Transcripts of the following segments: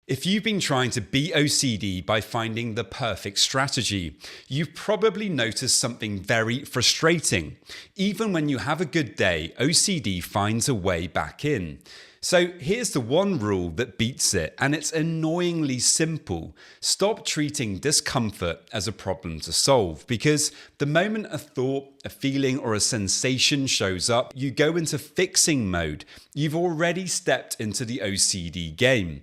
If you've been trying to beat OCD by finding the perfect strategy, you've probably noticed something very frustrating. Even when you have a good day, OCD finds a way back in. So here's the one rule that beats it, and it's annoyingly simple. Stop treating discomfort as a problem to solve, because the moment a thought, a feeling, or a sensation shows up, you go into fixing mode. You've already stepped into the OCD game.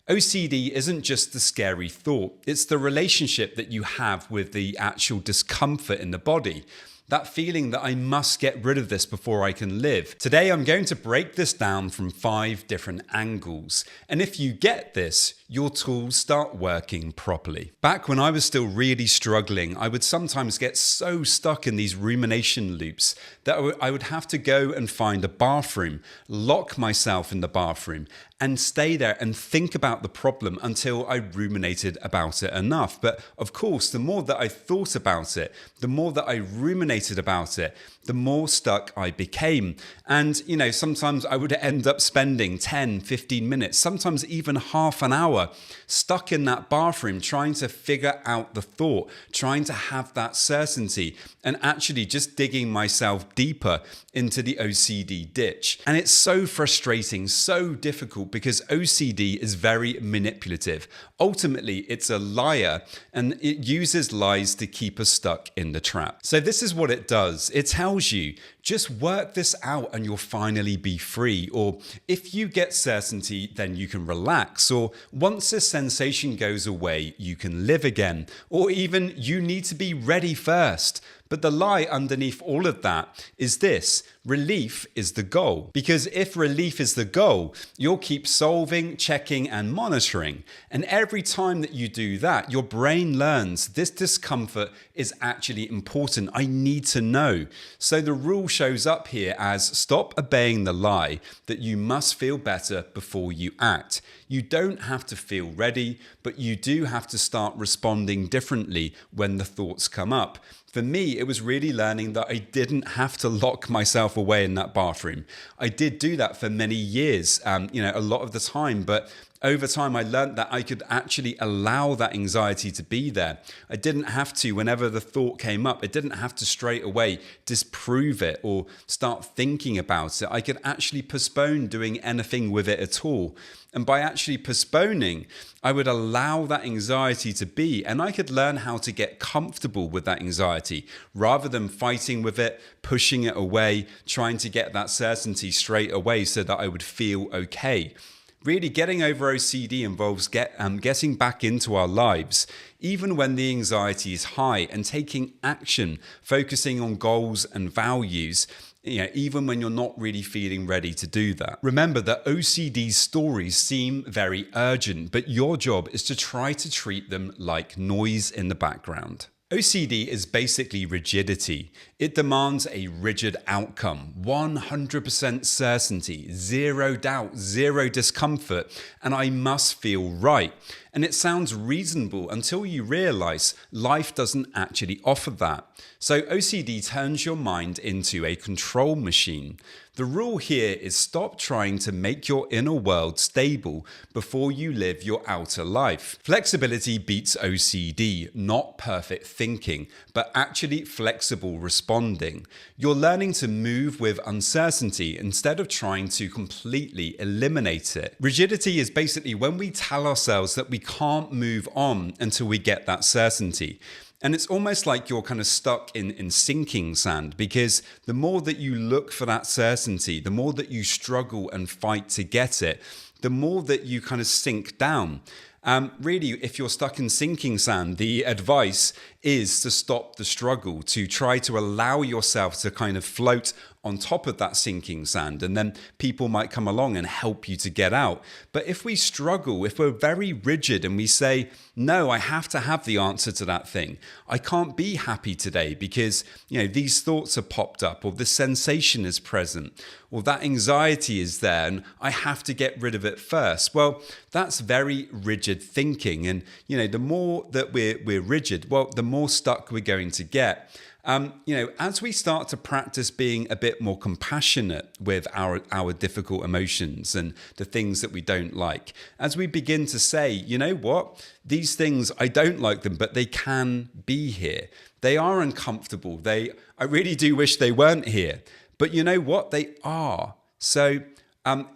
OCD isn't just the scary thought, it's the relationship that you have with the actual discomfort in the body. That feeling that I must get rid of this before I can live. Today I'm going to break this down from 5 different angles. And if you get this, your tools start working properly. Back when I was still really struggling, I would sometimes get so stuck in these rumination loops that I would have to go and find a bathroom, lock myself in the bathroom, and stay there and think about the problem until I ruminated about it enough. But of course, the more that I thought about it, the more that I ruminated about it, the more stuck I became. And, sometimes I would end up spending 10, 15 minutes, sometimes even half an hour stuck in that bathroom trying to figure out the thought, trying to have that certainty, and actually just digging myself deeper into the OCD ditch. And it's so frustrating, so difficult, because OCD is very manipulative. Ultimately, it's a liar, and it uses lies to keep us stuck in the trap. So this is what it does. It tells you, just work this out and you'll finally be free. Or if you get certainty, then you can relax. Or once this sensation goes away, you can live again. Or even you need to be ready first. But the lie underneath all of that is this: relief is the goal. Because if relief is the goal, you'll keep solving, checking, and monitoring. And every time that you do that, your brain learns this discomfort is actually important. I need to know. So the rule shows up here as stop obeying the lie that you must feel better before you act. You don't have to feel ready, but you do have to start responding differently when the thoughts come up. For me, it was really learning that I didn't have to lock myself away in that bathroom. I did do that for many years, a lot of the time, but over time, I learned that I could actually allow that anxiety to be there. I didn't have to, whenever the thought came up, I didn't have to straight away disprove it or start thinking about it. I could actually postpone doing anything with it at all. And by actually postponing, I would allow that anxiety to be, and I could learn how to get comfortable with that anxiety rather than fighting with it, pushing it away, trying to get that certainty straight away so that I would feel okay. Really, getting over OCD involves getting back into our lives, even when the anxiety is high, and taking action, focusing on goals and values, even when you're not really feeling ready to do that. Remember that OCD stories seem very urgent, but your job is to try to treat them like noise in the background. OCD is basically rigidity. It demands a rigid outcome, 100% certainty, zero doubt, zero discomfort, and I must feel right. And it sounds reasonable until you realize life doesn't actually offer that. So OCD turns your mind into a control machine. The rule here is stop trying to make your inner world stable before you live your outer life. Flexibility beats OCD, not perfect thinking, but actually flexible responding. You're learning to move with uncertainty instead of trying to completely eliminate it. Rigidity is basically when we tell ourselves that we can't move on until we get that certainty. And it's almost like you're kind of stuck in sinking sand, because the more that you look for that certainty, the more that you struggle and fight to get it, the more that you kind of sink down. Really, if you're stuck in sinking sand, the advice is to stop the struggle, to try to allow yourself to kind of float on top of that sinking sand, and then people might come along and help you to get out. But if we struggle, if we're very rigid and we say, no, I have to have the answer to that thing. I can't be happy today because, these thoughts have popped up, or this sensation is present, or that anxiety is there and I have to get rid of it first. Well, that's very rigid thinking. And, the more that we're rigid, well, the more stuck we're going to get. As we start to practice being a bit more compassionate with our difficult emotions and the things that we don't like, as we begin to say, you know what, these things, I don't like them, but they can be here. They are uncomfortable. I really do wish they weren't here, but you know what, they are. So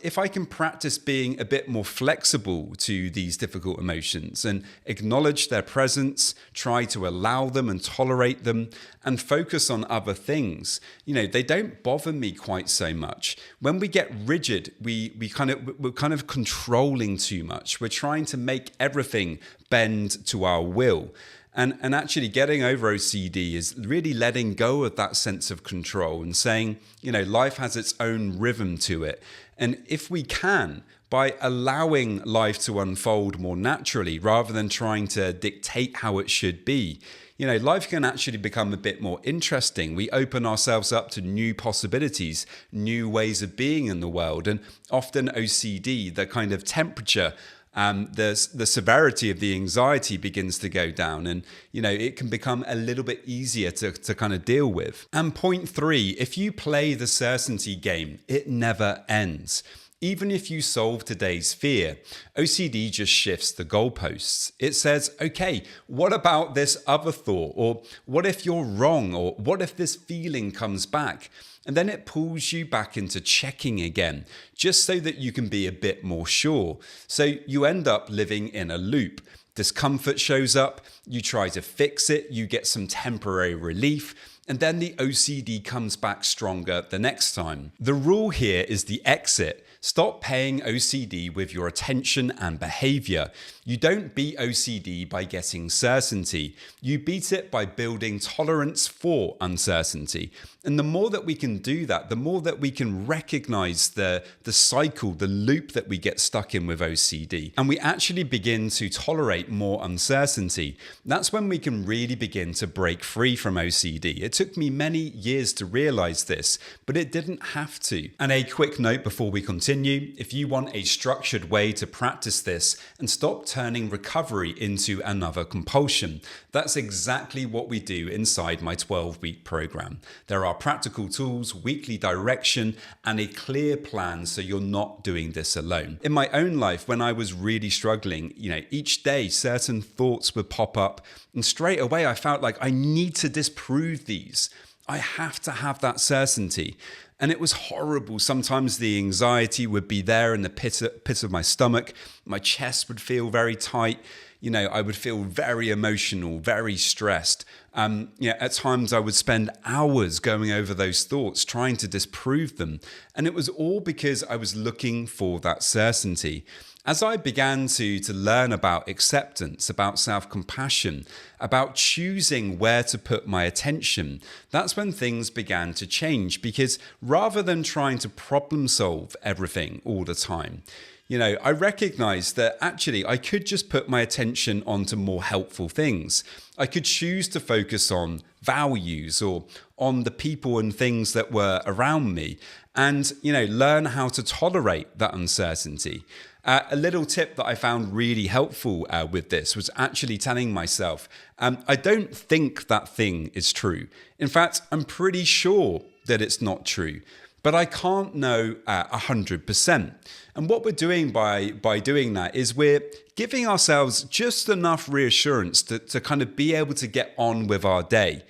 if I can practice being a bit more flexible to these difficult emotions and acknowledge their presence, try to allow them and tolerate them and focus on other things, they don't bother me quite so much. When we get rigid, we're kind of controlling too much. We're trying to make everything bend to our will. And actually getting over OCD is really letting go of that sense of control and saying, life has its own rhythm to it. And if we can, by allowing life to unfold more naturally rather than trying to dictate how it should be, life can actually become a bit more interesting. We open ourselves up to new possibilities, new ways of being in the world. And often OCD, the kind of temperature, the severity of the anxiety begins to go down, and it can become a little bit easier to kind of deal with. And point 3, if you play the certainty game, it never ends. Even if you solve today's fear, OCD just shifts the goalposts. It says, okay, what about this other thought? Or what if you're wrong? Or what if this feeling comes back? And then it pulls you back into checking again, just so that you can be a bit more sure. So you end up living in a loop. Discomfort shows up, you try to fix it, you get some temporary relief, and then the OCD comes back stronger the next time. The rule here is the exit. Stop paying OCD with your attention and behavior. You don't beat OCD by getting certainty. You beat it by building tolerance for uncertainty. And the more that we can do that, the more that we can recognize the cycle, the loop that we get stuck in with OCD, and we actually begin to tolerate more uncertainty, that's when we can really begin to break free from OCD. It took me many years to realize this, but it didn't have to. And a quick note before we continue, if you want a structured way to practice this and stop turning recovery into another compulsion, that's exactly what we do inside my 12-week program. There are practical tools, weekly direction, and a clear plan so you're not doing this alone. In my own life, when I was really struggling, each day certain thoughts would pop up, and straight away I felt like I need to disprove these. I have to have that certainty. And it was horrible. Sometimes the anxiety would be there in the pit of my stomach. My chest would feel very tight. I would feel very emotional, very stressed. At times I would spend hours going over those thoughts, trying to disprove them. And it was all because I was looking for that certainty. As I began to learn about acceptance, about self-compassion, about choosing where to put my attention, that's when things began to change, because rather than trying to problem solve everything all the time, I recognized that actually I could just put my attention onto more helpful things. I could choose to focus on values or on the people and things that were around me and, learn how to tolerate that uncertainty. A little tip that I found really helpful with this was actually telling myself, I don't think that thing is true. In fact, I'm pretty sure that it's not true, but I can't know 100%. And what we're doing by doing that is we're giving ourselves just enough reassurance to kind of be able to get on with our day.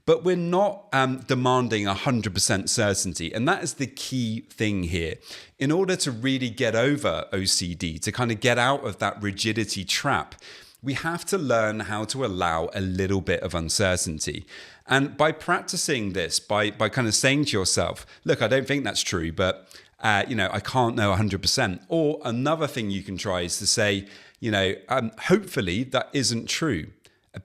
But we're not demanding 100% certainty. And that is the key thing here. In order to really get over OCD, to kind of get out of that rigidity trap, we have to learn how to allow a little bit of uncertainty. And by practicing this, by kind of saying to yourself, look, I don't think that's true, but I can't know 100%. Or another thing you can try is to say, hopefully that isn't true.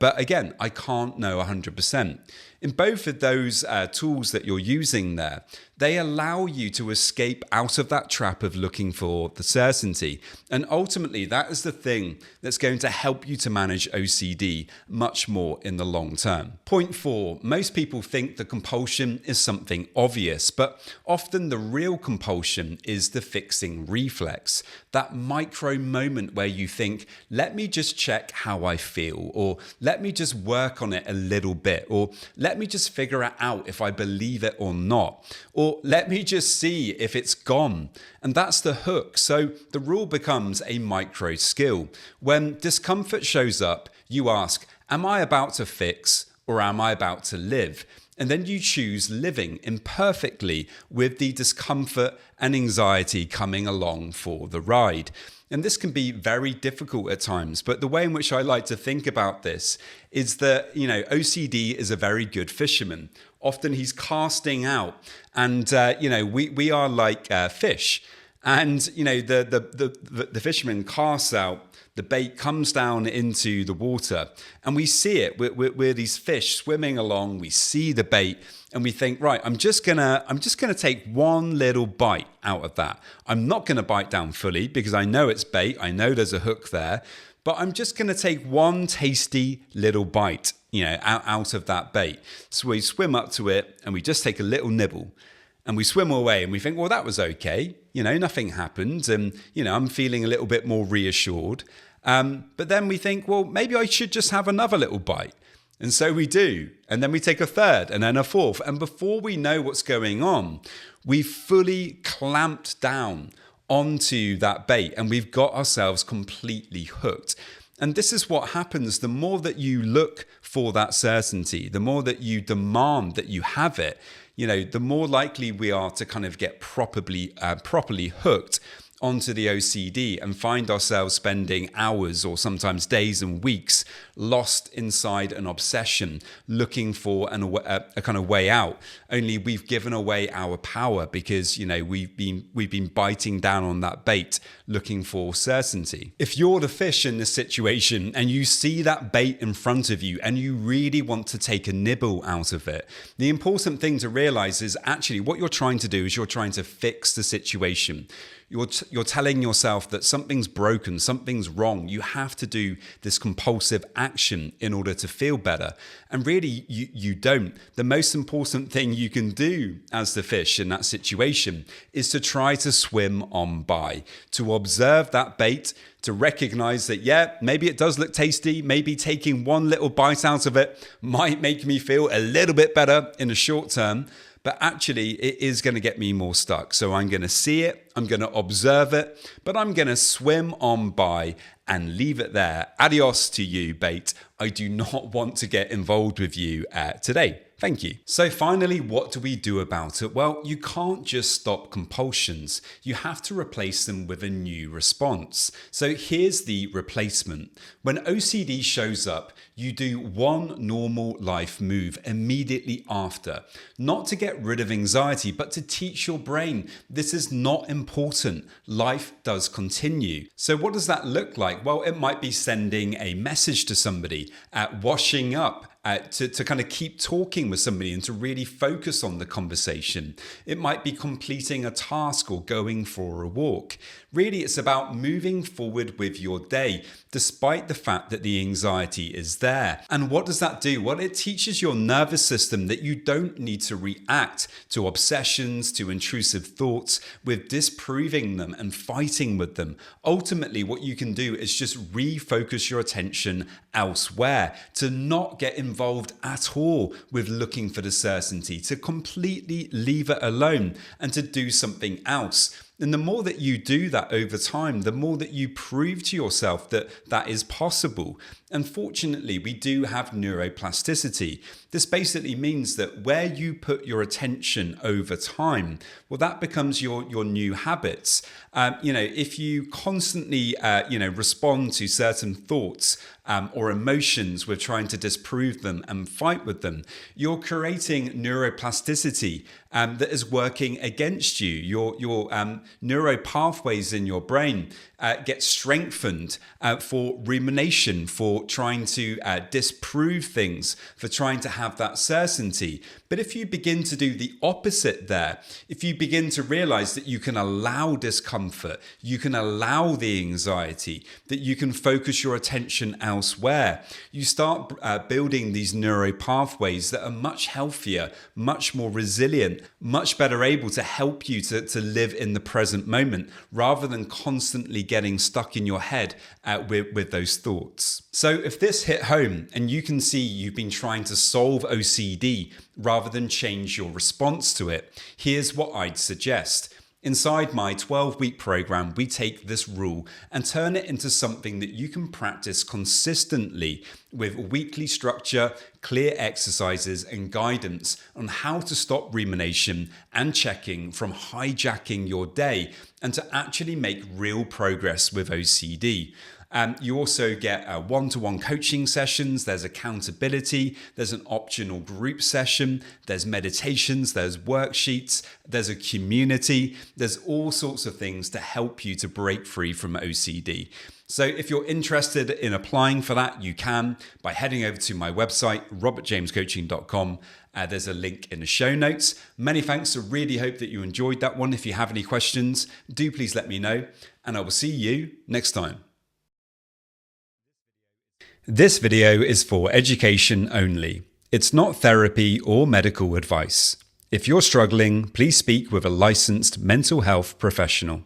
But again, I can't know 100%. In both of those tools that you're using there, they allow you to escape out of that trap of looking for the certainty. And ultimately, that is the thing that's going to help you to manage OCD much more in the long term. Point 4, most people think the compulsion is something obvious, but often the real compulsion is the fixing reflex. That micro moment where you think, let me just check how I feel, or let me just work on it a little bit, or let let me just figure it out if I believe it or not. Or let me just see if it's gone. And that's the hook. So the rule becomes a micro skill. When discomfort shows up, you ask, am I about to fix or am I about to live? And then you choose living imperfectly with the discomfort and anxiety coming along for the ride. And this can be very difficult at times, but the way in which I like to think about this is that, OCD is a very good fisherman. Often he's casting out and, we are like fish. And, the fisherman casts out, the bait comes down into the water and we see it. We're these fish swimming along. We see the bait and we think, right, I'm just gonna take one little bite out of that. I'm not gonna bite down fully because I know it's bait. I know there's a hook there, but I'm just gonna take one tasty little bite, out of that bait. So we swim up to it and we just take a little nibble. And we swim away and we think, well, that was okay. Nothing happened. And, I'm feeling a little bit more reassured. But then we think, well, maybe I should just have another little bite. And so we do. And then we take a third and then a fourth. And before we know what's going on, we've fully clamped down onto that bait and we've got ourselves completely hooked. And this is what happens. The more that you look for that certainty, the more that you demand that you have it, the more likely we are to kind of get properly hooked onto the OCD and find ourselves spending hours or sometimes days and weeks lost inside an obsession, looking for a kind of way out. Only we've given away our power because we've been biting down on that bait, looking for certainty. If you're the fish in this situation and you see that bait in front of you and you really want to take a nibble out of it, the important thing to realize is actually what you're trying to do is you're trying to fix the situation. You're telling yourself that something's broken, something's wrong. You have to do this compulsive action in order to feel better. And really, you don't. The most important thing you can do as the fish in that situation is to try to swim on by, to observe that bait, to recognize that, yeah, maybe it does look tasty. Maybe taking one little bite out of it might make me feel a little bit better in the short term. But actually, it is going to get me more stuck. So I'm going to see it, I'm going to observe it, but I'm going to swim on by and leave it there. Adios to you, bait. I do not want to get involved with you today. Thank you. So finally, what do we do about it? Well, you can't just stop compulsions. You have to replace them with a new response. So here's the replacement. When OCD shows up, you do one normal life move immediately after. Not to get rid of anxiety, but to teach your brain this is not important. Life does continue. So what does that look like? Well, it might be sending a message to somebody, washing up, to kind of keep talking with somebody and to really focus on the conversation. It might be completing a task or going for a walk. Really, it's about moving forward with your day, despite the fact that the anxiety is there. And what does that do? Well, it teaches your nervous system that you don't need to react to obsessions, to intrusive thoughts, with disproving them and fighting with them. Ultimately, what you can do is just refocus your attention elsewhere, to not get involved at all with looking for the certainty, to completely leave it alone and to do something else. And the more that you do that over time, the more that you prove to yourself that that is possible. Unfortunately, we do have neuroplasticity. This basically means that where you put your attention over time, well, that becomes your new habits. If you constantly, respond to certain thoughts or emotions with trying to disprove them and fight with them, you're creating neuroplasticity that is working against you. Your neuro pathways in your brain get strengthened for rumination, for trying to disprove things, for trying to have that certainty. But if you begin to do the opposite there, if you begin to realize that you can allow discomfort, you can allow the anxiety, that you can focus your attention elsewhere, you start building these neuro pathways that are much healthier, much more resilient, much better able to help you to live in the present moment rather than constantly getting stuck in your head with those thoughts. So if this hit home and you can see you've been trying to solve OCD rather than change your response to it, here's what I'd suggest. Inside my 12-week program, we take this rule and turn it into something that you can practice consistently with weekly structure, clear exercises, and guidance on how to stop rumination and checking from hijacking your day and to actually make real progress with OCD. You also get one-to-one coaching sessions, there's accountability, there's an optional group session, there's meditations, there's worksheets, there's a community, there's all sorts of things to help you to break free from OCD. So if you're interested in applying for that, you can by heading over to my website, robertjamescoaching.com. There's a link in the show notes. Many thanks. I really hope that you enjoyed that one. If you have any questions, do please let me know, and I will see you next time. This video is for education only. It's not therapy or medical advice. If you're struggling, please speak with a licensed mental health professional.